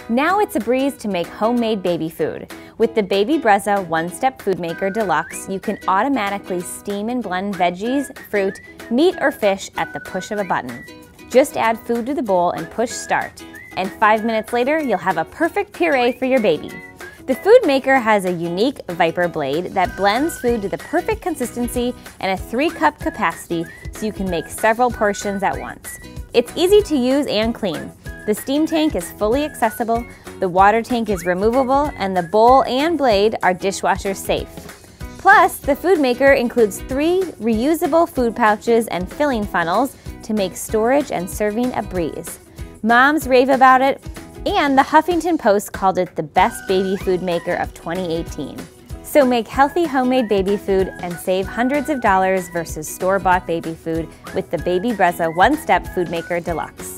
Now it's a breeze to make homemade baby food. With the Baby Brezza One-Step Food Maker Deluxe, you can automatically steam and blend veggies, fruit, meat, or fish at the push of a button. Just add food to the bowl and push start, and 5 minutes later, you'll have a perfect puree for your baby. The Food Maker has a unique Viper blade that blends food to the perfect consistency and a 3-cup capacity so you can make several portions at once. It's easy to use and clean. The steam tank is fully accessible, the water tank is removable, and the bowl and blade are dishwasher safe. Plus, the Food Maker includes 3 reusable food pouches and filling funnels to make storage and serving a breeze. Moms rave about it, and the Huffington Post called it the best baby food maker of 2018. So make healthy homemade baby food and save hundreds of dollars versus store-bought baby food with the Baby Brezza One-Step Food Maker Deluxe.